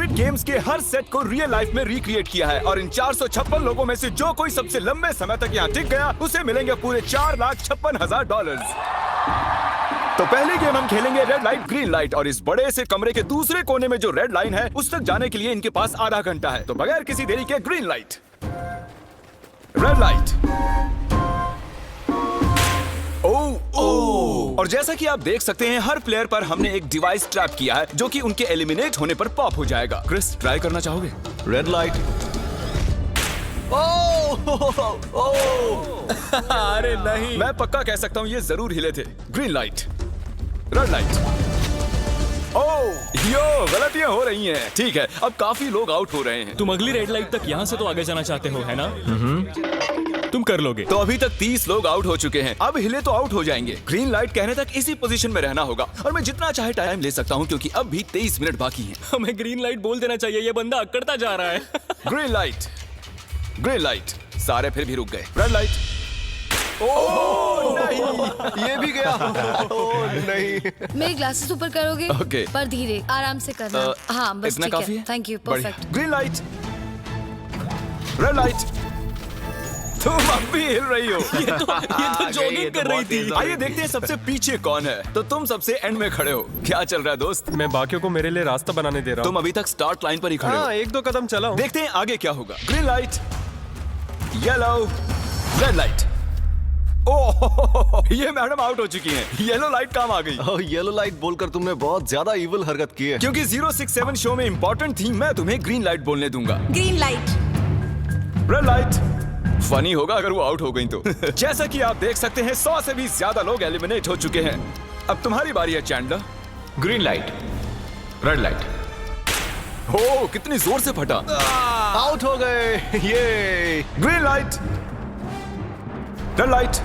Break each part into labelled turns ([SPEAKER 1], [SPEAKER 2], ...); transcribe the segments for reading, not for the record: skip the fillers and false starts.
[SPEAKER 1] Squid games के हर set को real life में रिक्रिएट किया है और इन 456 लोगों में से जो कोई सबसे लंबे समय तक यहाँ टिक गया उसे मिलेंगे पूरे $4,56,000। तो पहली गेम हम खेलेंगे रेड लाइट ग्रीन लाइट और इस बड़े से कमरे के दूसरे कोने में जो रेड लाइन है उस तक जाने के लिए इनके पास आधा घंटा है। तो बगैर किसी देरी के ग्रीन लाइट, रेड लाइट। और जैसा कि आप देख सकते हैं हर प्लेयर पर हमने एक डिवाइस ट्रैप किया है जो कि उनके एलिमिनेट होने पर पॉप हो जाएगा। क्रिस, ट्राई करना चाहोगे?
[SPEAKER 2] Red light.
[SPEAKER 3] अरे नहीं,
[SPEAKER 1] मैं पक्का कह सकता हूँ ये जरूर हिले थे। Green light, red light. Yo, गलतियां हो रही हैं। ठीक है, अब काफी लोग आउट हो रहे हैं।
[SPEAKER 3] तुम अगली रेड लाइट तक यहाँ से तो आगे जाना चाहते हो, है ना? तुम कर लोगे।
[SPEAKER 1] तो अभी तक 30 लोग आउट हो चुके हैं। अब हिले तो आउट हो जाएंगे। ग्रीन लाइट कहने तक इसी पोजीशन में रहना होगा और मैं जितना चाहे टाइम ले सकता हूँ क्योंकि अब भी 23 मिनट बाकी हैं।
[SPEAKER 3] हमें ग्रीन लाइट बोल देना चाहिए, ये बंदा अकड़ता जा रहा है।
[SPEAKER 1] Green light, green light. सारे फिर भी रुक गए। Red light.
[SPEAKER 2] नहीं, ये भी गया। नहीं।
[SPEAKER 4] मेरे ग्लासेस ऊपर करोगे?
[SPEAKER 1] ओके।
[SPEAKER 4] पर धीरे, आराम से करना। हाँ, बस
[SPEAKER 1] इतना
[SPEAKER 4] ठीक
[SPEAKER 1] काफी
[SPEAKER 4] है। Thank you, perfect.
[SPEAKER 1] Green light, red light. तुम अब भी हिल रही हो।
[SPEAKER 3] ये तो जॉगिंग कर रही थी।
[SPEAKER 1] आइए देखते हैं सबसे पीछे कौन है। तो तुम सबसे एंड में खड़े हो। क्या चल रहा है दोस्त?
[SPEAKER 5] मैं बाकियों को मेरे लिए रास्ता बनाने दे रहा हूँ।
[SPEAKER 1] तुम अभी तक स्टार्ट लाइन पर ही खड़े हो।
[SPEAKER 5] हाँ, एक दो कदम चला हूँ।
[SPEAKER 1] देखते हैं आगे क्या होगा। Green light, yellow, red light. Oh, ये मैडम आउट हो चुकी हैं। येलो लाइट काम आ गई।
[SPEAKER 2] येलो लाइट बोलकर तुमने बहुत ज्यादा इविल हरकत की है।
[SPEAKER 1] क्योंकि 067 शो में इंपॉर्टेंट थी, मैं तुम्हें ग्रीन लाइट बोलने दूंगा।
[SPEAKER 6] Green light.
[SPEAKER 1] Red light. Funny होगा अगर वो आउट हो गई तो। जैसा कि आप देख सकते हैं 100 से भी ज्यादा लोग एलिमिनेट हो चुके हैं। अब तुम्हारी बारी है Chandler.
[SPEAKER 7] Green light, red light.
[SPEAKER 1] हो, कितनी जोर से फटा।
[SPEAKER 2] आउट हो गए। ये
[SPEAKER 1] ग्रीन लाइट, रेड लाइट।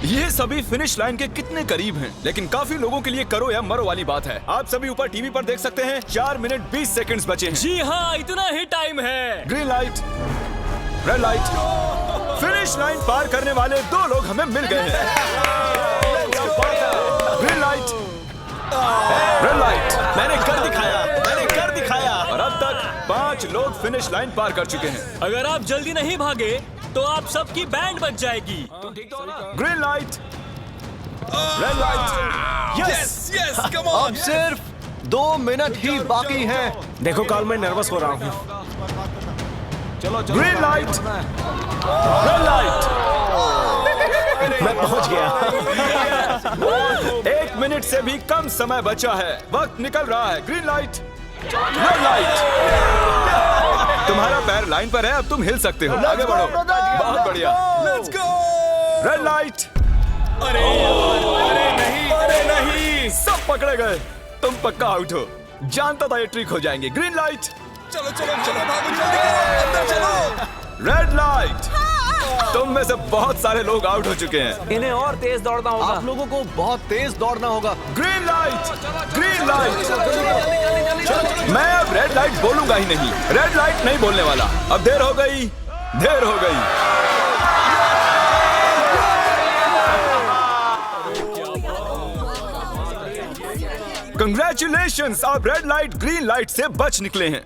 [SPEAKER 1] ये सभी फिनिश लाइन के कितने करीब हैं, लेकिन काफी लोगों के लिए करो या मरो वाली बात है। आप सभी ऊपर टीवी पर देख सकते हैं 4 मिनट 20 सेकंड्स बचे हैं।
[SPEAKER 3] जी हाँ, इतना ही टाइम है।
[SPEAKER 1] Green light, red light. Finish line पार करने वाले 2 लोग हमें मिल गए हैं। Green light, red light. मैंने कर दिखाया, मैंने कर दिखाया। और अब तक 5 लोग फिनिश लाइन पार कर चुके हैं।
[SPEAKER 3] अगर आप जल्दी नहीं भागे तो आप सबकी बैंड बच जाएगी।
[SPEAKER 1] Green light, red light. Yes, yes, come on.
[SPEAKER 2] अब सिर्फ 2 मिनट ही बाकी हैं।
[SPEAKER 5] देखो काल, मैं नर्वस हो रहा हूँ।
[SPEAKER 1] Green light, red light.
[SPEAKER 5] मैं पहुंच गया।
[SPEAKER 1] 1 मिनट से भी कम समय बचा है। वक्त निकल रहा है। Green light, red light. तुम्हारा पैर लाइन पर है, अब तुम हिल सकते हो। आगे बढ़ो। बहुत बढ़िया। Let's go. Red light.
[SPEAKER 3] अरे नहीं, अरे नहीं।
[SPEAKER 1] सब पकड़े गए। तुम पक्का आउट हो। जानता था ये ट्रिक हो जाएंगे। Green light. चलो चलो चलो, भागो जल्दी, अंदर चलो। Red light. तुम में से बहुत सारे लोग आउट हो चुके हैं।
[SPEAKER 7] इन्हें और तेज दौड़ना होगा।
[SPEAKER 2] आप लोगों को बहुत तेज दौड़ना होगा।
[SPEAKER 1] Green light, green light. मैं अब रेड लाइट बोलूंगा ही नहीं। रेड लाइट नहीं बोलने वाला। अब देर हो गई, देर हो गई। कंग्रेचुलेशंस, आप रेड लाइट ग्रीन लाइट से बच निकले हैं।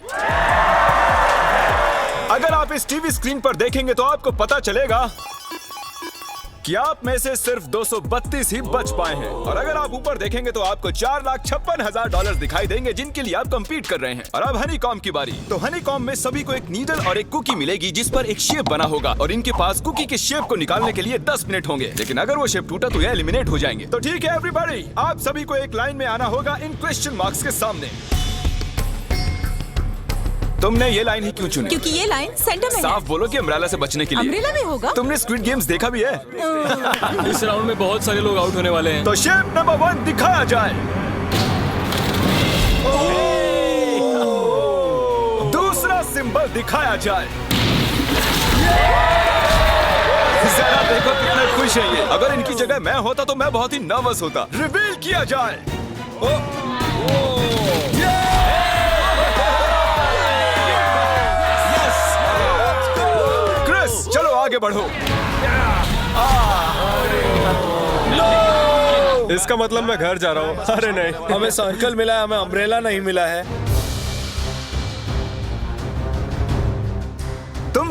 [SPEAKER 1] अगर आप इस टीवी स्क्रीन पर देखेंगे तो आपको पता चलेगा कि आप में से सिर्फ 232 ही बच पाए हैं। और अगर आप ऊपर देखेंगे तो आपको $4,56,000 दिखाई देंगे जिनके लिए आप कंपीट कर रहे हैं। और अब हनी कॉम की बारी। तो हनी कॉम में सभी को एक नीडल और एक कुकी मिलेगी जिस पर एक शेप बना होगा और इनके पास कुकी के शेप को निकालने के लिए 10 मिनट होंगे। लेकिन अगर वो शेप टूटा तो ये एलिमिनेट हो जाएंगे। तो ठीक है एवरीबॉडी, आप सभी को एक लाइन में आना होगा इन क्वेश्चन मार्क्स के सामने। तुमने ये लाइन ही क्यों चुनी?
[SPEAKER 6] क्योंकि ये लाइन सेंटर में
[SPEAKER 1] साफ बोलो कि अम्ब्रेला से बचने के लिए।
[SPEAKER 6] अम्ब्रेला भी होगा?
[SPEAKER 1] तुमने स्क्विड गेम्स देखा भी है?
[SPEAKER 3] इस राउंड में बहुत सारे लोग आउट होने वाले हैं।
[SPEAKER 1] तो शेप नंबर 1 दिखाया जाए। दूसरा सिंबल दिखाया जाए। जरा देखो कितने खुश हैं ये। अगर इनकी जगह मैं होता तो मैं बहुत ही नर्वस होता। रिवील किया जाए। क्रिस, चलो आगे बढ़ो।
[SPEAKER 5] इसका मतलब मैं घर जा रहा हूँ। अरे नहीं,
[SPEAKER 8] हमें सर्कल मिला है, हमें अम्ब्रेला नहीं मिला है।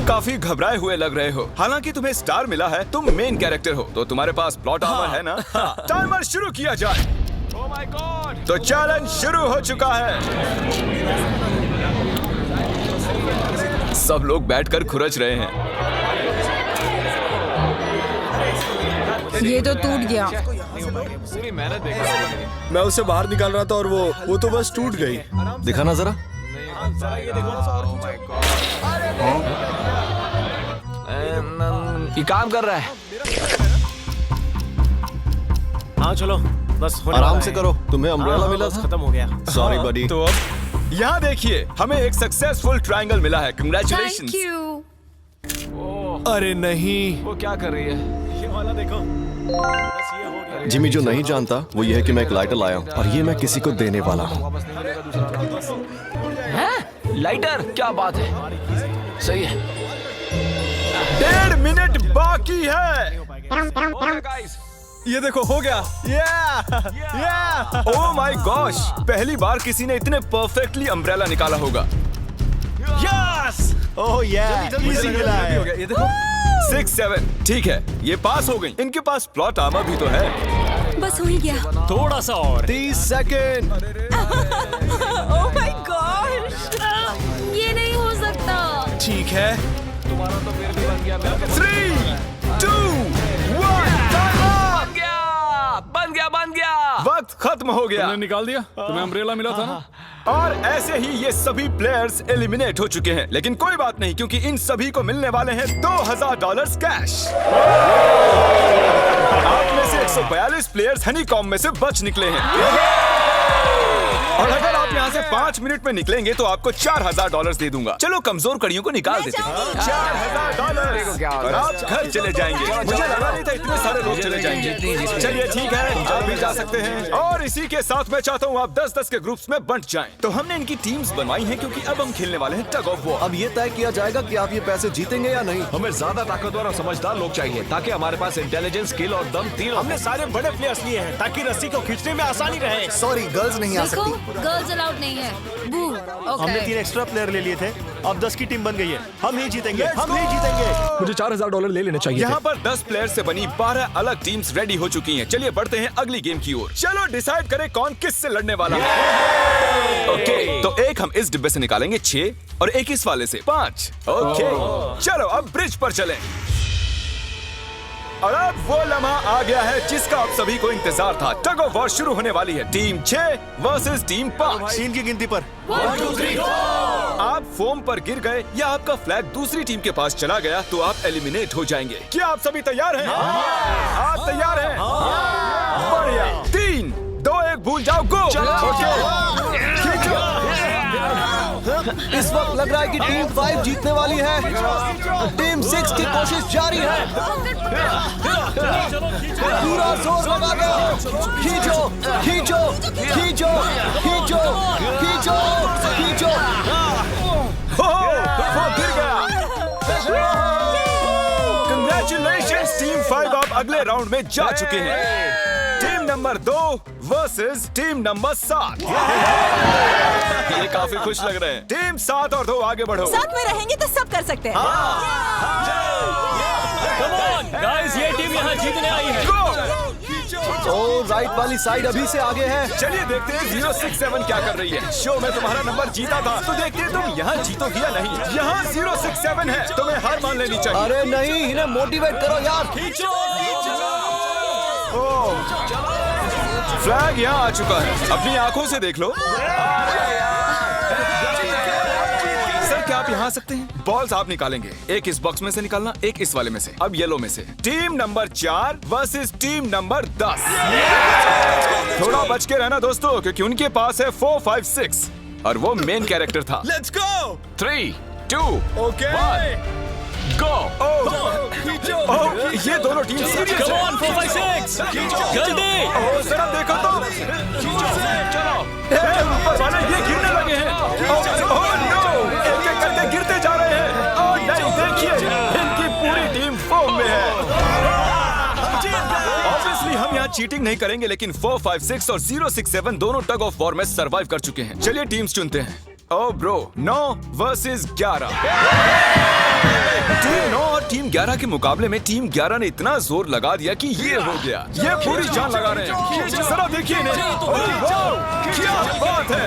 [SPEAKER 1] काफी घबराए हुए लग रहे हो। हालांकि तुम्हें स्टार मिला है, तुम मेन कैरेक्टर हो, तो तुम्हारे पास प्लॉट आर्मर है ना? टाइमर शुरू किया जाए।
[SPEAKER 7] Oh my God!
[SPEAKER 1] तो चैलेंज शुरू हो चुका है। सब लोग बैठकर खुरच रहे हैं।
[SPEAKER 6] ये तो टूट गया।
[SPEAKER 7] पूरी मेहनत देखो।
[SPEAKER 5] मैं उसे बाहर निकाल रहा था और वो तो बस टूट गई।
[SPEAKER 2] दिखाना जरा।
[SPEAKER 7] ये काम कर रहा है।
[SPEAKER 5] हाँ चलो, बस होने
[SPEAKER 2] आराम
[SPEAKER 5] वाला
[SPEAKER 2] से
[SPEAKER 5] है।
[SPEAKER 2] करो, तुम्हें अम्ब्रेला मिला
[SPEAKER 5] बस
[SPEAKER 2] था।
[SPEAKER 5] खत्म हो गया।
[SPEAKER 2] सॉरी बडी।
[SPEAKER 1] तो अब यहाँ देखिए, हमें एक सक्सेसफुल ट्रायंगल मिला है।
[SPEAKER 4] Thank
[SPEAKER 1] congratulations.
[SPEAKER 4] यू।
[SPEAKER 5] अरे नहीं,
[SPEAKER 7] वो क्या कर रही है?
[SPEAKER 5] ये वाला देखो। बस ये हो गया।
[SPEAKER 2] जिमी जो नहीं जानता वो ये है कि मैं एक लाइटर लाया हूँ और ये मैं किसी को देने वाला हूँ।
[SPEAKER 7] लाइटर? क्या बात है, सही है।
[SPEAKER 1] 1.5 मिनट बाकी है।
[SPEAKER 7] Guys,
[SPEAKER 5] ये देखो हो गया।
[SPEAKER 1] ओह माय गॉश, पहली बार किसी ने इतने परफेक्टली अम्ब्रेला निकाला होगा।
[SPEAKER 5] यस! ओह
[SPEAKER 2] जल्दी
[SPEAKER 5] इजी मिला है।
[SPEAKER 2] हो गया।
[SPEAKER 5] ये देखो।
[SPEAKER 1] 6-7 ठीक है, ये पास हो गई। इनके पास प्लॉट आर्मर भी तो है।
[SPEAKER 4] बस हो ही गया।
[SPEAKER 3] थोड़ा सा और।
[SPEAKER 2] 30 सेकेंड।
[SPEAKER 6] Oh my God!
[SPEAKER 4] ये नहीं हो सकता।
[SPEAKER 5] ठीक है।
[SPEAKER 7] तुम्हारा तो फिर भी बन गया। मेरा
[SPEAKER 1] 3, 2, 1,
[SPEAKER 7] बन गया, बन गया।
[SPEAKER 1] वक्त खत्म हो गया।
[SPEAKER 3] तुमने निकाल दिया? तुम्हें अम्ब्रेला मिला था ना?
[SPEAKER 1] और ऐसे ही ये सभी प्लेयर्स एलिमिनेट हो चुके हैं। लेकिन कोई बात नहीं, क्योंकि इन सभी को मिलने वाले हैं $2000 कैश। आप में से 142 प्लेयर्स हनीकॉम्ब में से बच निकले हैं। और अगर आप यहाँ से 5 मिनट में निकलेंगे तो आपको $4000 दे दूंगा। चलो कमजोर कड़ियों को निकाल देते हैं। $4000 और आप घर चले जाएंगे। मुझे लगा नहीं था इतने सारे लोग चले जाएंगे। चलिए ठीक है, आप भी जा सकते हैं। और इसी के साथ मैं चाहता हूँ आप 10-10 के ग्रुप्स में बंट जाएं। तो हमने इनकी टीम्स बनवाई हैं क्योंकि अब हम खेलने वाले हैं टग ऑफ वॉर।
[SPEAKER 2] अब ये तय किया जाएगा कि आप ये पैसे जीतेंगे या नहीं।
[SPEAKER 8] हमें ज्यादा ताकतवर और समझदार लोग चाहिए ताकि हमारे पास इंटेलिजेंस, स्किल और दम तीनों।
[SPEAKER 5] हमने सारे बड़े प्लेयर्स लिए हैं ताकि रस्सी को खींचने में आसानी रहे।
[SPEAKER 2] सॉरी गर्ल्स नहीं आ
[SPEAKER 4] देखो,
[SPEAKER 2] सकती।
[SPEAKER 4] गर्ल्स अलाउड नहीं है। बू।
[SPEAKER 5] हमने 3 एक्स्ट्रा प्लेयर ले लिए थे। अब 10 की टीम बन गई है। हम ही जीतेंगे, हम ही जीतेंगे।
[SPEAKER 8] मुझे $4000 ले लेने चाहिए।
[SPEAKER 1] यहाँ पर 10 प्लेयर से बनी 12 अलग टीम्स रेडी हो चुकी हैं। चलिए बढ़ते हैं अगली गेम की ओर। चलो डिसाइड करें कौन किस से लड़ने वाला है। ओके, तो एक हम इस डिब्बे से निकालेंगे 6 और एक इस वाले से 5। ओके, चलो अब ब्रिज पर चलें। और अब वो लम्हा आ गया है जिसका आप सभी को इंतजार था। टग ऑफ वॉर शुरू होने वाली है। Team 6 versus team 5।
[SPEAKER 5] 3 की गिनती पर।
[SPEAKER 1] 1, 2, 3, 4। आप फोम पर गिर गए या आपका फ्लैग दूसरी टीम के पास चला गया तो आप एलिमिनेट हो जाएंगे। क्या आप सभी तैयार हैं? आप तैयार हैं? बढ़िया। 3, 2, 1 भूल जाओ, गो।
[SPEAKER 2] इस वक्त लग रहा है कि टीम 5 जीतने वाली है। टीम 6 की कोशिश जारी है। पूरा जोर लगा दो। खींचो, खींचो, खींचो, खींचो, खींचो, खींचो।
[SPEAKER 1] वो गिर गया। कंग्रेचुलेशंस टीम 5, आप अगले राउंड में जा चुके हैं। Team number 2 versus team number 7। ये काफी खुश लग रहे हैं। टीम 7 और 2 आगे बढ़ो।
[SPEAKER 6] साथ में रहेंगे तो सब कर सकते हैं।
[SPEAKER 3] कम ऑन गाइस, ये टीम यहाँ जीतने आई है।
[SPEAKER 2] ओ राइट वाली साइड अभी से आगे है।
[SPEAKER 1] चलिए देखते हैं 067 क्या कर रही है। शो में तुम्हारा नंबर जीता था तो देखते हैं तुम यहाँ जीतोगी या नहीं। यहाँ 067 है, तुम्हें हार मान लेनी चाहिए।
[SPEAKER 2] अरे नहीं, इन्हें मोटिवेट करो यार।
[SPEAKER 1] फ्लैग यहाँ आ चुका है, अपनी आंखों से देख लो। सर क्या आप यहाँ आ सकते हैं? बॉल्स आप निकालेंगे, एक इस बॉक्स में से निकालना, एक इस वाले में से। अब येलो में से। Team number 4 versus team number 10। थोड़ा बच के रहना दोस्तों, क्योंकि उनके पास है 4, 5, 6 और वो मेन कैरेक्टर था।
[SPEAKER 5] Let's go.
[SPEAKER 7] 3, 2,
[SPEAKER 5] ओके।
[SPEAKER 7] 1, go!
[SPEAKER 1] ये दोनों टीम सीरियस
[SPEAKER 3] कम
[SPEAKER 1] है।
[SPEAKER 3] ऑन 4, 5, 6 जल्दी।
[SPEAKER 1] जरा देखो तो।
[SPEAKER 7] चलो।
[SPEAKER 1] ऊपर वाले ये गिरने लगे हैं। ओह नो, एक-एक करके गिरते जा रहे हैं। ओह नहीं, देखिए इनकी पूरी टीम फोम में है। ऑब्वियसली हम यहाँ चीटिंग नहीं करेंगे, लेकिन 4, 5, 6 और 067 दोनों टग ऑफ वॉर में सरवाइव कर चुके हैं। चलिए टीम्स चुनते हैं। Oh bro, 9 versus 11। टीम 9 और टीम 11 के मुकाबले में टीम 11 ने इतना जोर लगा दिया कि ये हो गया। ये पूरी जान लगा रहे हैं। जरा देखिए इन्हें। अरे वाह, क्या बात है।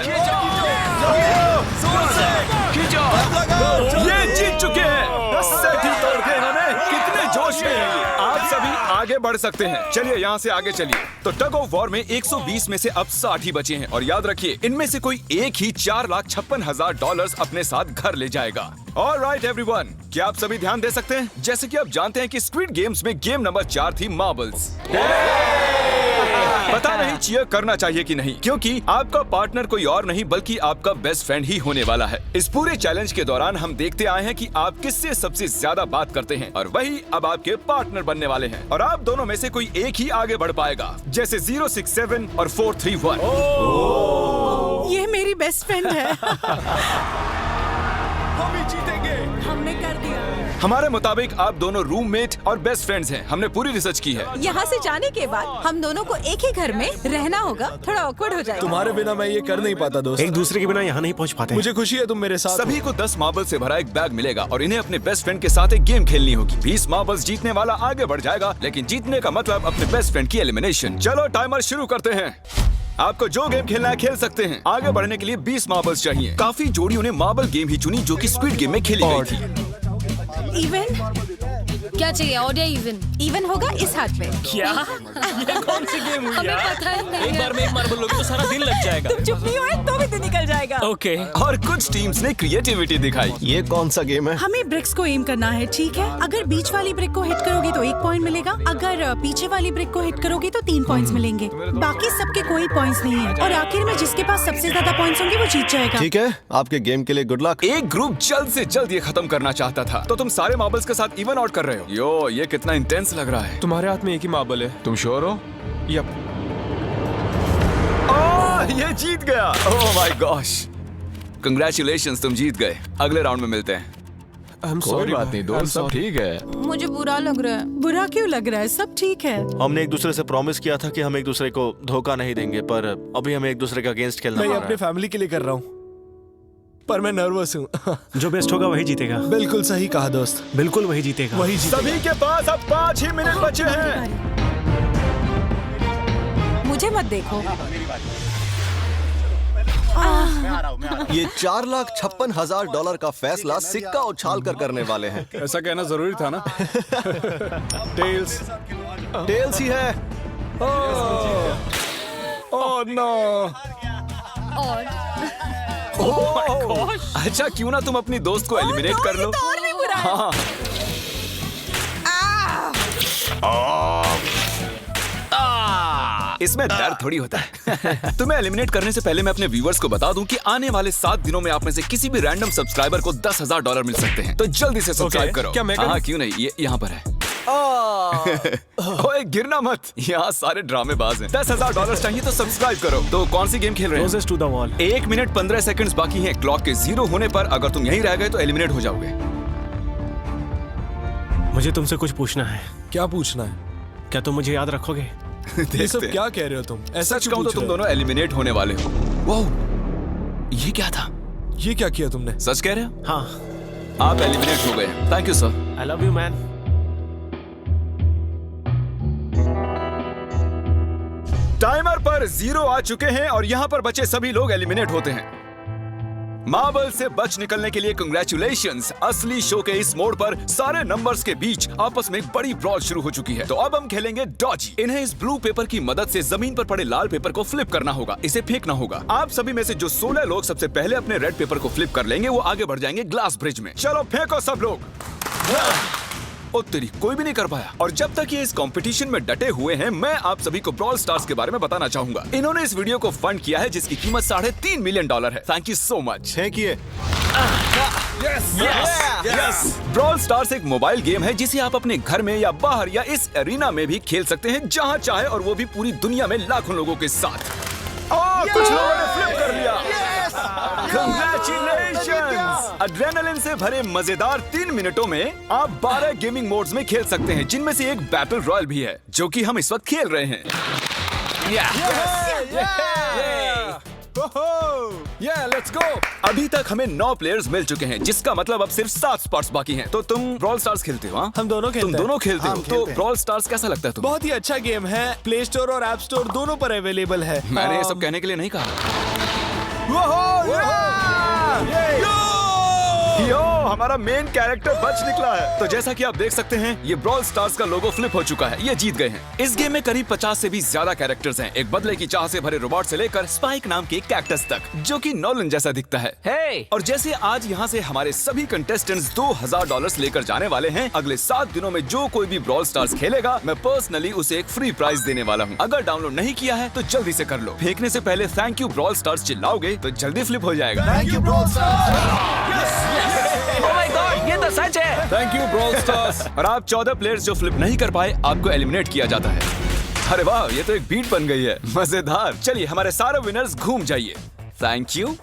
[SPEAKER 1] ये जीत चुके हैं। सेट ही तोड़ के इन्होंने। कितने जोश में हैं। आप सभी आगे बढ़ सकते हैं। चलिए यहाँ से आगे चलिए। तो टग ऑफ वॉर में 120 में से अब 60 ही बचे हैं और याद रखिए इनमें से कोई एक ही $4,56,000 अपने साथ घर ले जाएगा। ऑलराइट एवरीवन, क्या आप सभी ध्यान दे सकते हैं? जैसे कि आप जानते हैं कि स्क्विड गेम्स में गेम नंबर 4 थी मार्बल्स। पता नहीं चीयर करना चाहिए कि नहीं, क्योंकि आपका पार्टनर कोई और नहीं बल्कि आपका बेस्ट फ्रेंड ही होने वाला है। इस पूरे चैलेंज के दौरान हम देखते आए हैं कि आप किससे सबसे ज्यादा बात करते हैं और वही अब आपके पार्टनर बनने वाले हैं और आप दोनों में से कोई एक ही आगे बढ़ पाएगा, जैसे 067 और 431।
[SPEAKER 6] ये मेरी बेस्ट फ्रेंड है। हमने कर दिया।
[SPEAKER 1] हमारे मुताबिक आप दोनों रूममेट और बेस्ट फ्रेंड्स हैं। हमने पूरी रिसर्च की है।
[SPEAKER 6] यहाँ से जाने के बाद हम दोनों को एक ही घर में रहना होगा। थोड़ा ऑकवर्ड हो जाएगा।
[SPEAKER 2] तुम्हारे बिना मैं ये कर नहीं पाता दोस्त।
[SPEAKER 5] एक दूसरे के बिना यहाँ नहीं पहुँच पाते।
[SPEAKER 2] मुझे खुशी है तुम मेरे साथ हो।
[SPEAKER 1] सभी को 10 मार्बल से भरा एक बैग मिलेगा और इन्हें अपने बेस्ट फ्रेंड के साथ एक गेम खेलनी होगी। 20 मार्बल्स जीतने वाला आगे बढ़ जाएगा, लेकिन जीतने का मतलब अपने बेस्ट फ्रेंड की एलिमिनेशन। चलो टाइमर शुरू करते हैं। आपको जो गेम खेलना है खेल सकते हैं। आगे बढ़ने के लिए 20 मार्बल्स चाहिए। काफी जोड़ियों ने मार्बल गेम ही चुनी जो कि स्क्विड गेम में खेली गई थी।
[SPEAKER 6] इवन
[SPEAKER 4] क्या चाहिए, ऑड या इवन?
[SPEAKER 6] इवन होगा इस हाथ में।
[SPEAKER 3] क्या? ये कौन सी गेम हुई
[SPEAKER 4] हमें
[SPEAKER 3] यार?
[SPEAKER 4] पता ही नहीं
[SPEAKER 3] एक
[SPEAKER 4] है।
[SPEAKER 3] बार में एक मार्बल लोगे तो सारा दिन लग जाएगा।
[SPEAKER 6] तुम चुप नहीं हुए तो भी दिन निकल जाएगा।
[SPEAKER 3] ओके।
[SPEAKER 1] और कुछ टीम्स ने क्रिएटिविटी दिखाई।
[SPEAKER 2] ये कौन सा गेम है?
[SPEAKER 6] हमें ब्रिक्स को एम करना है, ठीक है? अगर बीच वाली ब्रिक को हिट करोगी तो 1 पॉइंट मिलेगा। अगर पीछे वाली ब्रिक को हिट करोगी तो 3 पॉइंट्स मिलेंगे। बाकी सबके कोई पॉइंट्स नहीं है और आखिर में जिसके पास सबसे ज्यादा पॉइंट्स होंगे वो जीत जाएगा।
[SPEAKER 2] ठीक है, आपके गेम के लिए गुड लक।
[SPEAKER 1] एक ग्रुप जल्द से जल्द ये खत्म करना चाहता था, तो तुम सारे मार्बल्स के साथ इवन आउट कर रहे हो। यो, ये कितना इंटेंस लग रहा है।
[SPEAKER 9] तुम्हारे हाथ में एक ही मार्बल है।
[SPEAKER 1] तुम श्योर हो?
[SPEAKER 9] यप।
[SPEAKER 1] ये जीत गया। ओह माय गॉश, कंग्रेचुलेशंस, तुम जीत गए। अगले राउंड में मिलते हैं।
[SPEAKER 9] कोई बात नहीं दोस्त, सब ठीक है।
[SPEAKER 4] मुझे बुरा लग रहा है।
[SPEAKER 6] बुरा क्यों लग रहा है? सब ठीक है।
[SPEAKER 5] हमने एक दूसरे से प्रॉमिस किया था कि हम एक दूसरे को धोखा नहीं देंगे, पर अभी हमें एक दूसरे के अगेंस्ट खेलना
[SPEAKER 2] मैं
[SPEAKER 5] पड़
[SPEAKER 2] ये
[SPEAKER 5] रहा
[SPEAKER 2] अपने
[SPEAKER 5] है।
[SPEAKER 2] फैमिली के लिए कर रहा हूँ, पर मैं नर्वस हूँ।
[SPEAKER 5] जो बेस्ट होगा वही जीतेगा।
[SPEAKER 2] बिल्कुल सही कहा दोस्त,
[SPEAKER 5] बिल्कुल वही जीतेगा।
[SPEAKER 2] वही जीतेगा।
[SPEAKER 1] सभी के पास अब 5 ही मिनट बचे हैं।
[SPEAKER 6] मुझे मत देखो।
[SPEAKER 2] ये $4,56,000 का फैसला सिक्का उछाल कर करने वाले हैं।
[SPEAKER 1] ऐसा कहना जरूरी था ना।
[SPEAKER 2] टेल्स, टेल्स ही है। Oh no.
[SPEAKER 4] और
[SPEAKER 1] अच्छा, क्यों ना तुम अपनी दोस्त को एलिमिनेट कर लो।
[SPEAKER 6] तो और भी बुरा है।
[SPEAKER 1] हाँ। इसमें दर्द थोड़ी होता है। तुम्हें एलिमिनेट करने से पहले मैं अपने व्यूअर्स को बता दूं कि आने वाले 7 दिनों में आप में से किसी भी रैंडम सब्सक्राइबर को $10,000 मिल सकते हैं। तो जल्दी से सब्सक्राइब करो।
[SPEAKER 9] क्या मैं करूं?
[SPEAKER 1] हाँ, क्यों नहीं, ये यहाँ पर है। ओए, गिरना मत, यहाँ सारे ड्रामेबाज हैं। $10,000 चाहिए तो सब्सक्राइब करो। तो कौन सी गेम खेल रहे हैं?
[SPEAKER 5] Closest to the wall।
[SPEAKER 1] 1 minute 15 seconds बाकी हैं। क्लॉक के 0 होने पर अगर तुम यहीं रह गए तो एलिमिनेट हो जाओगे।
[SPEAKER 5] मुझे तुमसे कुछ पूछना है।
[SPEAKER 2] क्या पूछना है?
[SPEAKER 5] क्या तुम मुझे याद रखोगे?
[SPEAKER 2] ये सब क्या कह रहे हो तुम? ऐसा
[SPEAKER 1] सच
[SPEAKER 2] क्यों
[SPEAKER 1] कहूं तो
[SPEAKER 2] पूछ
[SPEAKER 1] तुम
[SPEAKER 2] रहे हो?
[SPEAKER 1] दोनों एलिमिनेट होने वाले हो। वाह, ये क्या था?
[SPEAKER 2] ये क्या किया तुमने?
[SPEAKER 1] सच कह रहे हो?
[SPEAKER 5] हाँ।
[SPEAKER 1] आप एलिमिनेट हो गए। Thank you sir.
[SPEAKER 5] I love you man.
[SPEAKER 1] Timer पर 0 आ चुके हैं और यहाँ पर बचे सभी लोग एलिमिनेट होते हैं। मार्बल से बच निकलने के लिए कंग्रेचुलेशंस। असली शो के इस मोड़ पर सारे नंबर्स के बीच आपस में एक बड़ी ब्रॉल शुरू हो चुकी है। तो अब हम खेलेंगे डॉजी। इन्हें इस ब्लू पेपर की मदद से जमीन पर पड़े लाल पेपर को फ्लिप करना होगा। इसे फेंकना होगा। आप सभी में से जो 16 लोग सबसे पहले अपने रेड पेपर को फ्लिप कर लेंगे वो आगे बढ़ जाएंगे ग्लास ब्रिज में। चलो फेंको सब लोग। ओ तेरी, कोई भी नहीं कर पाया। और जब तक ये इस कंपटीशन में डटे हुए हैं, मैं आप सभी को ब्रॉल स्टार्स के बारे में बताना चाहूंगा। इन्होंने इस वीडियो को फंड किया है जिसकी कीमत $3.5 मिलियन है। Thank you so much.
[SPEAKER 2] फेंकिए।
[SPEAKER 1] ब्रॉल स्टार्स एक मोबाइल गेम है जिसे आप अपने घर में या बाहर या इस एरिना में भी खेल सकते हैं जहां चाहे, और वो भी पूरी दुनिया में लाखों लोगों के साथ। कुछ लोगों ने फ्लिप कर लिया। Congratulations! एड्रेनलिन से भरे मजेदार 3 मिनटों में आप 12 गेमिंग मोड्स में खेल सकते हैं, जिनमें से एक बैटल रॉयल भी है जो कि हम इस वक्त खेल रहे हैं। Let's go. अभी तक हमें 9 प्लेयर्स मिल चुके हैं, जिसका मतलब अब सिर्फ 7 स्पॉट्स बाकी हैं। तो तुम ब्रॉल स्टार्स खेलते हो? हाँ,
[SPEAKER 5] हम दोनों खेलते
[SPEAKER 1] तुम
[SPEAKER 5] हैं।
[SPEAKER 1] दोनों खेलते हो?
[SPEAKER 2] हम
[SPEAKER 1] तो
[SPEAKER 2] खेलते हैं।
[SPEAKER 1] ब्रॉल स्टार्स कैसा लगता है तुम्हें?
[SPEAKER 5] बहुत ही अच्छा गेम है, प्ले स्टोर और ऐप स्टोर दोनों पर अवेलेबल है।
[SPEAKER 1] मैंने ये सब कहने के लिए नहीं कहा। यो, हमारा मेन कैरेक्टर बच निकला है। तो जैसा कि आप देख सकते हैं, ये ब्रॉल स्टार्स का लोगो फ्लिप हो चुका है। ये जीत गए हैं। इस गेम में करीब 50 से भी ज्यादा कैरेक्टर्स हैं, एक बदले की चाह से भरे रोबोट से लेकर स्पाइक नाम के कैक्टस तक, जो कि नॉलन जैसा दिखता है।
[SPEAKER 7] Hey!
[SPEAKER 1] और जैसे आज यहाँ से हमारे सभी कंटेस्टेंट्स $2000 लेकर जाने वाले हैं, अगले 7 दिनों में जो कोई भी ब्रॉल स्टार्स खेलेगा, मैं पर्सनली उसे एक फ्री प्राइज देने वाला हूँ। अगर डाउनलोड नहीं किया है तो जल्दी से कर लो। फेंकने से पहले थैंक यू ब्रॉल स्टार्स चिल्लाओगे तो जल्दी फ्लिप हो जाएगा।
[SPEAKER 2] Thank you bro stars.
[SPEAKER 7] Oh my God, ये तो सच है।
[SPEAKER 1] Thank you brawl stars. और आप 14 प्लेयर्स जो फ्लिप नहीं कर पाए, आपको एलिमिनेट किया जाता है। अरे वाह, ये तो एक बीट बन गई है, मजेदार। चलिए हमारे सारे विनर्स घूम जाइए। Thank you.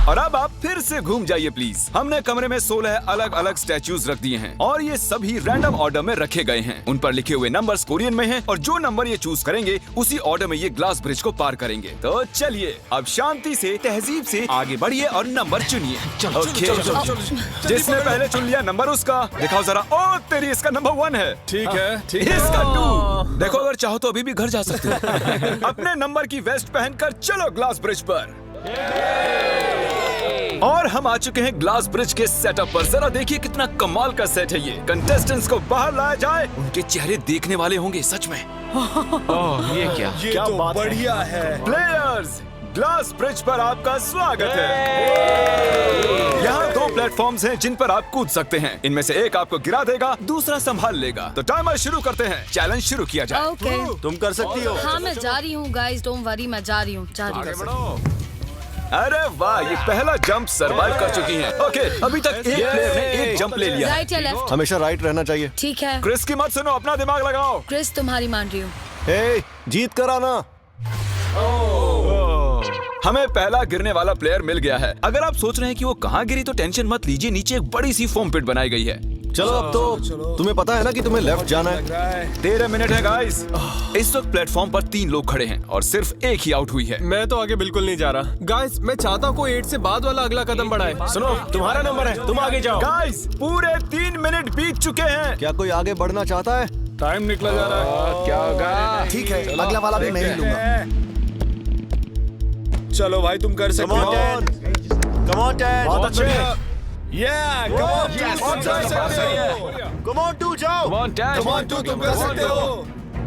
[SPEAKER 1] और अब आप फिर से घूम जाइए प्लीज। हमने कमरे में 16 अलग अलग स्टैच्यूज रख दिए हैं और ये सभी रैंडम ऑर्डर में रखे गए हैं। उन पर लिखे हुए नंबर्स कोरियन में हैं और जो नंबर ये चूज करेंगे उसी ऑर्डर में ये ग्लास ब्रिज को पार करेंगे। तो चलिए अब शांति से, तहजीब से आगे बढ़िए और नंबर चुनिए। ओके, जिसने पहले चुन लिया नंबर उसका। दिखाओ जरा। ओ तेरी, इसका नंबर 1 है।
[SPEAKER 9] ठीक है, ठीक है।
[SPEAKER 1] इसका 2। देखो, अगर चाहो तो अभी भी घर जा सकते हो। अपने नंबर की वेस्ट पहनकर चलो ग्लास ब्रिज पर। और हम आ चुके हैं ग्लास ब्रिज के सेटअप पर। जरा देखिए कितना कमाल का सेट है ये। कंटेस्टेंट्स को बाहर लाया जाए, उनके चेहरे देखने वाले होंगे सच में।
[SPEAKER 8] ये क्या?
[SPEAKER 5] ये तो बढ़िया है।
[SPEAKER 1] प्लेयर्स, ग्लास ब्रिज पर आपका स्वागत है। यहाँ 2 प्लेटफॉर्म्स हैं जिन पर आप कूद सकते हैं। इनमें से एक आपको गिरा देगा, दूसरा संभाल लेगा। तो टाइमर शुरू करते हैं। चैलेंज शुरू किया जाए।
[SPEAKER 4] ओके।
[SPEAKER 5] तुम कर सकती हो।
[SPEAKER 4] हाँ, मैं जा रही हूँ गाइस, डोंट वरी, मैं जा रही हूँ।
[SPEAKER 1] अरे वाह, ये पहला जंप सरवाइव कर चुकी हैं। ओके, अभी तक एक प्लेयर ने एक जंप ले लिया है।
[SPEAKER 4] राइट या लेफ्ट?
[SPEAKER 2] हमेशा राइट रहना चाहिए।
[SPEAKER 4] ठीक है
[SPEAKER 1] क्रिस की मत सुनो, अपना दिमाग लगाओ।
[SPEAKER 4] क्रिस, तुम्हारी मान रही हूँ।
[SPEAKER 2] हे, जीत कर आना।
[SPEAKER 1] हमें पहला गिरने वाला प्लेयर मिल गया है। अगर आप सोच रहे हैं कि वो कहाँ गिरी तो टेंशन मत लीजिए, नीचे एक बड़ी सी फोम पिट बनाई गई है।
[SPEAKER 2] चलो अब तो तुम्हें पता है ना कि तुम्हें लेफ्ट जाना है।
[SPEAKER 1] 13 मिनट है गाइस। इस वक्त प्लेटफॉर्म पर 3 लोग खड़े हैं और सिर्फ एक ही आउट हुई है।
[SPEAKER 9] मैं तो आगे बिल्कुल नहीं जा रहा। गाइस, मैं चाहता हूँ कोई 8 से बाद वाला अगला कदम बढ़ाए।
[SPEAKER 5] सुनो, तुम्हारा नंबर है, तुम आगे जाओ।
[SPEAKER 1] गाइस, पूरे 3 मिनट बीत चुके हैं।
[SPEAKER 2] क्या कोई आगे बढ़ना चाहता है?
[SPEAKER 9] टाइम निकला जा रहा है।
[SPEAKER 8] क्या होगा?
[SPEAKER 2] ठीक है, अगला वाला भी मैं ही लूंगा।
[SPEAKER 5] चलो भाई, तुम कर सकते हो। Come on ten. बहुत अच्छे। कम ऑन 2, जाओ।
[SPEAKER 8] Come on, Dad.
[SPEAKER 5] Come on, 2, तुम कर सकते हो।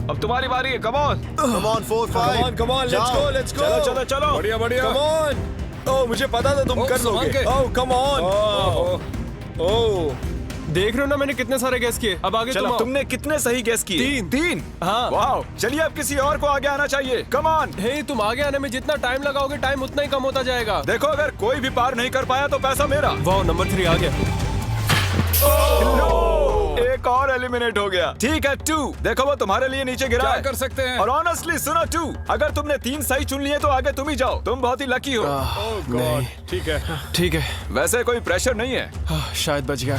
[SPEAKER 8] अब तुम्हारी बारी है। Come on.
[SPEAKER 2] Come on 4, 5।
[SPEAKER 5] Come on, let's go, let's go.
[SPEAKER 1] चलो चलो।
[SPEAKER 9] बढ़िया बढ़िया।
[SPEAKER 5] Come on. ओह, मुझे पता था तुम कर लोगे। ओह, come on. ओह,
[SPEAKER 9] देख रहे हो ना मैंने कितने सारे गैस किए। अब आगे
[SPEAKER 1] चलो,
[SPEAKER 9] तुम आओ।
[SPEAKER 1] तुमने कितने सही गेस किए?
[SPEAKER 9] 3।
[SPEAKER 1] हाँ। वाह, चलिए अब किसी और को आगे आना चाहिए। Come on.
[SPEAKER 9] हे, तुम आगे आने में जितना टाइम लगाओगे, टाइम उतना ही कम होता जाएगा।
[SPEAKER 1] देखो, अगर कोई भी पार नहीं कर पाया तो पैसा मेरा।
[SPEAKER 9] वाह, नंबर 3 आ गया।
[SPEAKER 1] एक और एलिमिनेट हो गया। ठीक है 2, देखो वो तुम्हारे लिए नीचे गिरा है।
[SPEAKER 9] कर सकते हैं?
[SPEAKER 1] और ऑनेस्टली सुनो 2, अगर तुमने 3 सही चुन लिए तो आगे तुम ही जाओ। तुम बहुत ही लकी हो।
[SPEAKER 9] नहीं, ठीक है।
[SPEAKER 1] वैसे कोई प्रेशर नहीं है।
[SPEAKER 9] शायद बच गया।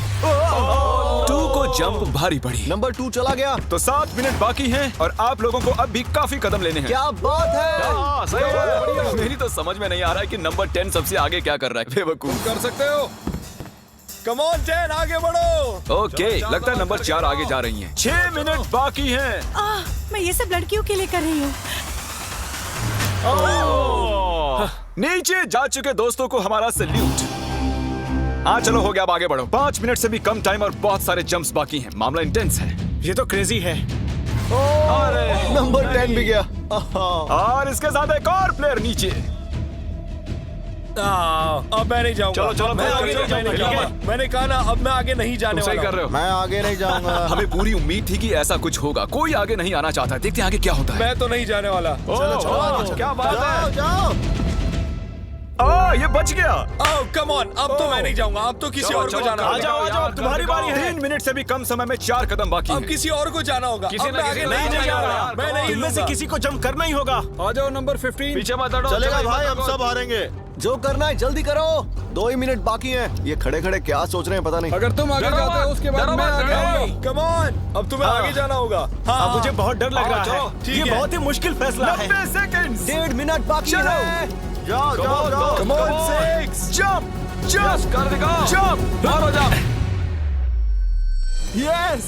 [SPEAKER 1] 2 को जंप भारी पड़ी।
[SPEAKER 2] नंबर 2 चला गया।
[SPEAKER 1] तो 7 मिनट बाकी हैं और आप लोगों को अब भी काफी कदम लेने हैं।
[SPEAKER 2] क्या बात है।
[SPEAKER 1] हाँ, सही है। मेरी तो समझ में नहीं आ रहा है कि नंबर 10 सबसे आगे क्या कर रहा है। बेवकूफ।
[SPEAKER 9] कर सकते हो।
[SPEAKER 5] come on 10, आगे बढ़ो।
[SPEAKER 1] ओके, लगता है नंबर 4 आगे जा रही हैं। 6 मिनट बाकी हैं।
[SPEAKER 6] मैं ये सब लड़कियों के लिए कर रही हूँ।
[SPEAKER 1] नीचे जा चुके दोस्तों को हमारा सैल्यूट। हाँ चलो, हो गया, अब आगे बढ़ो। 5 मिनट से भी कम टाइम और बहुत सारे जंप्स बाकी हैं। मामला इंटेंस है।
[SPEAKER 5] ये तो क्रेजी है।
[SPEAKER 2] नंबर 10 भी गया।
[SPEAKER 1] और इसके साथ एक और प्लेयर नीचे।
[SPEAKER 5] अब मैं नहीं जाऊंगा।
[SPEAKER 1] चलो,
[SPEAKER 5] मैं आगे नहीं जाऊंगा। मैंने कहा ना, अब मैं आगे नहीं जाने
[SPEAKER 1] सही
[SPEAKER 5] वाला।
[SPEAKER 1] कर रहे हो।
[SPEAKER 2] मैं आगे नहीं जाऊंगा।
[SPEAKER 1] हमें पूरी उम्मीद थी कि ऐसा कुछ होगा। कोई आगे नहीं आना चाहता। देखते हैं आगे क्या होता है।
[SPEAKER 5] मैं तो नहीं जाने वाला।
[SPEAKER 2] चलो,
[SPEAKER 1] क्या बात है।
[SPEAKER 2] जाओ।
[SPEAKER 1] ये बच गया।
[SPEAKER 5] ओह, कम ऑन, अब तो मैं नहीं जाऊंगा। अब तो किसी और को जाना होगा।
[SPEAKER 1] आ जाओ, तुम्हारी बारी है। 3 मिनट से भी कम समय में 4 कदम बाकी
[SPEAKER 5] अब
[SPEAKER 1] हैं।
[SPEAKER 5] किसी और को जाना होगा।
[SPEAKER 8] किसी
[SPEAKER 5] अब
[SPEAKER 8] ना
[SPEAKER 5] मैं
[SPEAKER 8] किसी
[SPEAKER 5] आगे नहीं जा रहा। मैं नहीं इनमें से लूंगा। किसी को जंप करना ही होगा।
[SPEAKER 9] आ जाओ नंबर 15।
[SPEAKER 8] पीछे मत हटो।
[SPEAKER 2] चलेगा भाई, हम सब हारेंगे। जो करना है जल्दी करो। 2 ही मिनट बाकी हैं। ये खड़े खड़े क्या सोच रहे हैं पता नहीं।
[SPEAKER 9] अगर तुम आगे जाते हो उसके बाद मैं आगे आऊंगा।
[SPEAKER 5] कम ऑन, अब तुम्हें आगे जाना होगा। हाँ, मुझे बहुत डर लग रहा है।
[SPEAKER 1] चलो,
[SPEAKER 5] ये बहुत ही मुश्किल फैसला है।
[SPEAKER 1] 90 सेकंड।
[SPEAKER 2] 1.5 मिनट बाकी है। जाओ जाओ जाओ।
[SPEAKER 1] Come on, six. Jump. Jump.
[SPEAKER 8] कर दिखाओ।
[SPEAKER 1] Jump.
[SPEAKER 8] मारो जाओ।
[SPEAKER 2] यस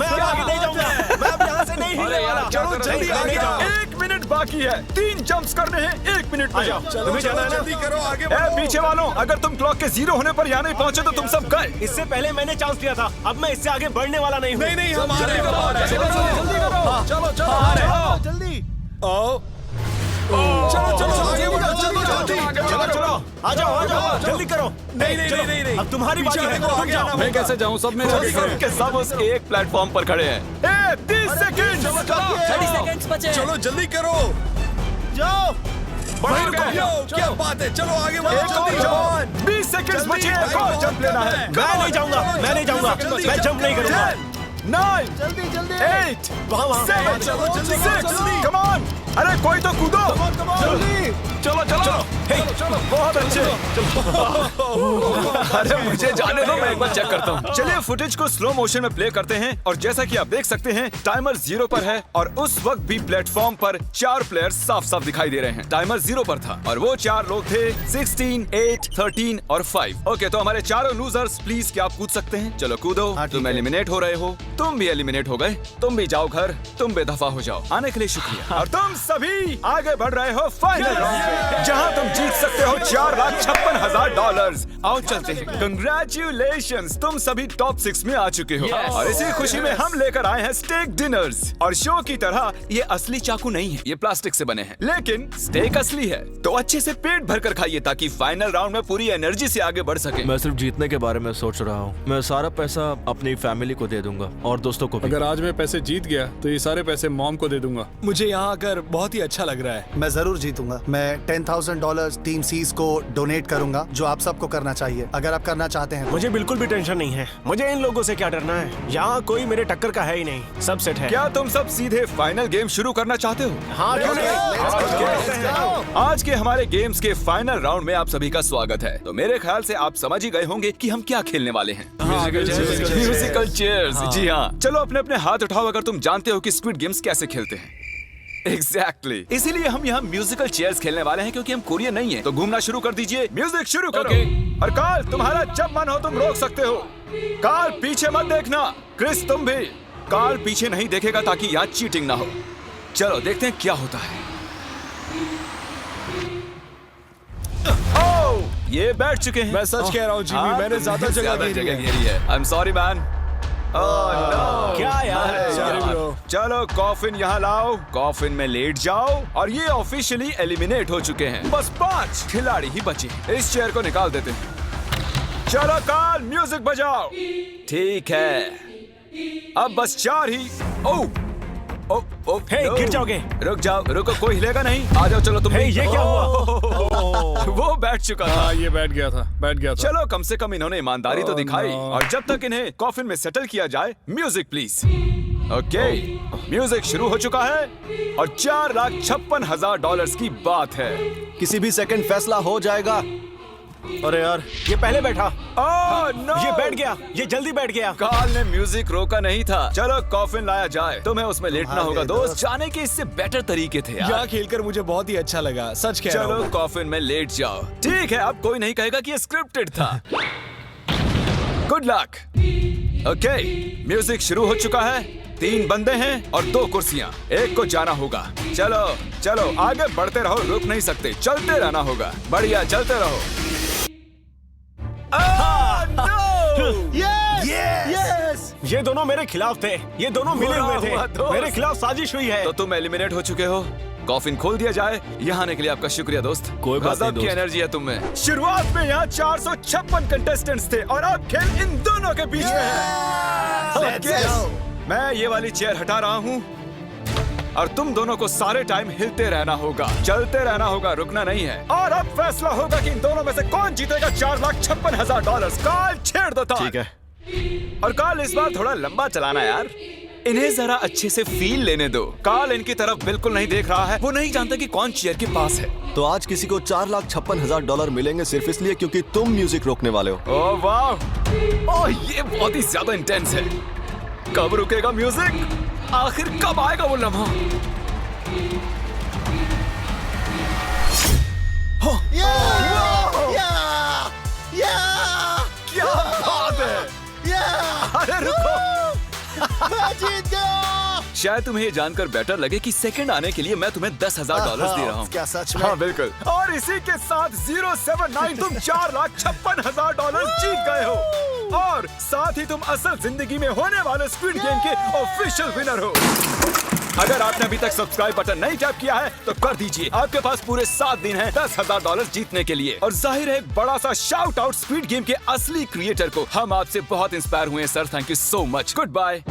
[SPEAKER 2] मैं अब आगे नहीं जाऊंगा। मैं अब यहाँ से नहीं हिलने वाला।
[SPEAKER 1] चलो जल्दी आगे जाओ। 1 मिनट बाकी है। 3 जंप्स करने हैं 1 मिनट में।
[SPEAKER 2] तुम्हें जाना है ना? जल्दी करो, आगे
[SPEAKER 1] ए पीछे वालों, अगर तुम क्लॉक के 0 होने पर यहाँ नहीं पहुंचे तो तुम सब गए।
[SPEAKER 2] इससे पहले मैंने चांस लिया था, अब मैं इससे आगे बढ़ने वाला नहीं हूँ। नहीं हम
[SPEAKER 8] जल्दी करो, जल्दी करो।
[SPEAKER 1] चलो चलो
[SPEAKER 2] जल्दी
[SPEAKER 1] चलो
[SPEAKER 2] आ जाओ जल्दी करो। नहीं अब तुम्हारी बारी है। तुम जाओ।
[SPEAKER 3] मैं कैसे जाऊं? सब में
[SPEAKER 1] सब के सब उस एक प्लेटफॉर्म पर खड़े हैं। 30 सेकंड।
[SPEAKER 4] 30 सेकंड्स बचे।
[SPEAKER 2] चलो जल्दी करो। जाओ क्या बात है। चलो आगे बढ़ो।
[SPEAKER 1] 20 सेकंड बचे। एक और जंप लेना है।
[SPEAKER 2] मैं नहीं जाऊंगा मैं जंप नहीं करूंगा।
[SPEAKER 1] 9
[SPEAKER 2] जल्दी
[SPEAKER 1] 8
[SPEAKER 2] वहाँ
[SPEAKER 1] 7
[SPEAKER 2] जल्दी
[SPEAKER 1] 6 कम ऑन। अरे कोई तो कूदो।
[SPEAKER 2] जल्दी
[SPEAKER 1] चलो बहुत अच्छे। अरे मुझे जाने दो, मैं एक बार चेक करता हूँ। चलिए फुटेज को स्लो मोशन में प्ले करते हैं और जैसा कि आप देख सकते हैं टाइमर 0 पर है और उस वक्त भी प्लेटफॉर्म पर 4 प्लेयर्स साफ साफ दिखाई दे रहे हैं। टाइमर 0 पर था और वो 4 लोग थे 16, 8, 13 और 5। ओके तो हमारे चारों लूजर्स प्लीज क्या आप कूद सकते हैं? चलो कूदो। तुम एलिमिनेट हो रहे हो, तुम भी एलिमिनेट हो गए, तुम भी जाओ घर, तुम बेदफा हो जाओ। आने के लिए शुक्रिया। और तुम सभी आगे बढ़ रहे हो फाइनल राउंड में, जहां तुम जीत सकते हो $4,56,000। आओ चलते हैं। कंग्रेचुलेशंस, तुम सभी टॉप 6 में आ चुके हो। और इसी खुशी में हम लेकर आए हैं स्टेक डिनर्स। और शो की तरह ये असली चाकू नहीं है, ये प्लास्टिक से बने हैं, लेकिन स्टेक असली है। तो अच्छे से पेट भर कर खाइए ताकि फाइनल राउंड में पूरी एनर्जी से आगे बढ़ सके।
[SPEAKER 5] मैं सिर्फ जीतने के बारे में सोच रहा हूँ। मैं सारा पैसा अपनी फैमिली को दे दूंगा और दोस्तों को भी।
[SPEAKER 3] अगर आज मैं पैसे जीत गया तो ये सारे पैसे मॉम को दे दूंगा।
[SPEAKER 9] मुझे यहाँ आकर बहुत ही अच्छा लग रहा है।
[SPEAKER 10] मैं जरूर जीतूंगा। मैं $10,000 टीम सीज को डोनेट करूंगा, जो आप सबको करना चाहिए अगर आप करना चाहते हैं।
[SPEAKER 2] मुझे बिल्कुल भी टेंशन नहीं है। मुझे इन लोगों से क्या डरना है। यहाँ कोई मेरे टक्कर का है ही नहीं, सब सेट है।
[SPEAKER 1] क्या तुम सब सीधे फाइनल गेम शुरू करना चाहते हो?
[SPEAKER 2] हाँ क्यों नहीं?
[SPEAKER 1] आज के हमारे गेम्स के फाइनल राउंड में आप सभी का स्वागत है। तो मेरे ख्याल से आप समझ ही गए होंगे कि हम क्या खेलने वाले हैं। Musical chairs. जी हाँ, चलो अपने अपने हाथ उठाओ अगर तुम जानते हो कि स्क्विड गेम्स कैसे खेलते हैं। एग्जैक्टली इसीलिए हम यहाँ म्यूजिकल चेयर्स खेलने वाले हैं, क्योंकि हम कोरियन नहीं है। तो घूमना शुरू कर दीजिए, म्यूजिक शुरू करो। और कार्ल, तुम्हारा जब मन हो तुम रोक सकते हो। कार्ल पीछे मत देखना। क्रिस तुम भी। कार्ल पीछे नहीं देखेगा ताकि यहाँ चीटिंग ना हो। चलो देखते हैं क्या होता है। ओह, ये बैठ चुके हैं।
[SPEAKER 9] मैं सच कह रहा हूँ जिमी, मैंने ज्यादा जगह
[SPEAKER 1] घेरी है। I am sorry man.
[SPEAKER 2] क्या यार?
[SPEAKER 9] Sorry bro।
[SPEAKER 1] चलो कॉफिन यहाँ लाओ, कॉफिन में लेट जाओ। और ये ऑफिशियली एलिमिनेट हो चुके हैं। बस 5 खिलाड़ी ही बचे। इस चेयर को निकाल देते हैं। चलो कार्ल म्यूजिक बजाओ। ठीक है, अब बस 4 ही। ओह
[SPEAKER 2] हे, गिर जाओगे।
[SPEAKER 1] रुक जाओ, रुको, कोई हिलेगा नहीं। आ जाओ चलो तुम।
[SPEAKER 2] ये क्या हुआ?
[SPEAKER 1] वो बैठ चुका था।
[SPEAKER 3] हाँ ये बैठ गया था।
[SPEAKER 1] चलो कम से कम इन्होंने ईमानदारी तो दिखाई। और जब तक इन्हें कॉफिन में सेटल किया जाए, म्यूजिक प्लीज। ओके, म्यूजिक शुरू हो चुका है और $4,56,000 की बात है।
[SPEAKER 2] किसी भी सेकंड फैसला हो जाएगा। अरे यार, ये पहले बैठा।
[SPEAKER 1] नो,
[SPEAKER 2] ये बैठ गया, ये जल्दी बैठ गया।
[SPEAKER 1] कार्ल ने म्यूजिक रोका नहीं था। चलो कॉफिन लाया जाए, तुम्हें उसमें लेटना होगा दोस्त। जाने के इससे बेटर तरीके थे यार।
[SPEAKER 9] यहाँ खेलकर मुझे बहुत ही अच्छा लगा, सच कह रहा हूँ।
[SPEAKER 1] चलो कॉफिन में लेट जाओ। ठीक है, अब कोई नहीं कहेगा कि ये स्क्रिप्टेड था। Good luck. ओके, म्यूजिक शुरू हो चुका है। 3 बंदे हैं और 2 कुर्सियां। एक को जाना होगा। चलो चलो आगे बढ़ते रहो, रुक नहीं सकते, चलते रहना होगा। बढ़िया, चलते रहो।
[SPEAKER 2] यस! ये दोनों मेरे खिलाफ थे। ये दोनों मिले हुए थे। मेरे खिलाफ साजिश हुई है।
[SPEAKER 1] तो तुम एलिमिनेट हो चुके हो। कॉफिन खोल दिया जाए। यहाँ आने के लिए आपका शुक्रिया दोस्त।
[SPEAKER 5] कोई बात नहीं
[SPEAKER 1] गजब की
[SPEAKER 5] दोस्त।
[SPEAKER 1] एनर्जी है तुम में। शुरुआत में यहाँ 456 कंटेस्टेंट्स थे और अब खेल इन दोनों के बीच में है। Okay, मैं ये वाली चेयर हटा रहा हूँ और तुम दोनों को सारे टाइम हिलते रहना होगा, चलते रहना होगा, रुकना नहीं है। और अब फैसला होगा कि इन दोनों में से कौन जीतेगा $4,56,000। कार्ल छेड़ दो ताल।
[SPEAKER 5] ठीक है।
[SPEAKER 1] और कार्ल इस बार थोड़ा लंबा चलाना यार, इन्हें जरा अच्छे से फील लेने दो। कार्ल इनकी तरफ बिल्कुल नहीं देख रहा है, वो नहीं जानता कि कौन चेयर के पास है।
[SPEAKER 2] तो आज किसी को $4,56,000 मिलेंगे सिर्फ इसलिए क्योंकि तुम म्यूजिक रोकने वाले हो।
[SPEAKER 1] ओह वाह, ओह ये बहुत ही ज्यादा इंटेंस है। कब रुकेगा म्यूजिक? आखिर कब आएगा वो लम्हा? क्या बात है? अरे रुको,
[SPEAKER 2] मैं जीत गया।
[SPEAKER 1] शायद तुम्हें ये जानकर बेटर लगे कि सेकंड आने के लिए मैं तुम्हें $10,000 दे रहा हूँ।
[SPEAKER 10] क्या सच में?
[SPEAKER 1] हाँ बिल्कुल। और इसी के साथ 079 तुम $4,56,000 जीत गए हो और साथ ही तुम असल जिंदगी में होने वाले स्क्विड गेम के ऑफिशियल विनर हो। अगर आपने अभी तक सब्सक्राइब बटन नहीं टैप किया है तो कर दीजिए। आपके पास पूरे 7 दिन हैं $10,000 जीतने के लिए। और जाहिर है एक बड़ा सा शाउट आउट स्क्विड गेम के असली क्रिएटर को। हम आपसे बहुत इंस्पायर हुए हैं sir, thank you so much. Good bye.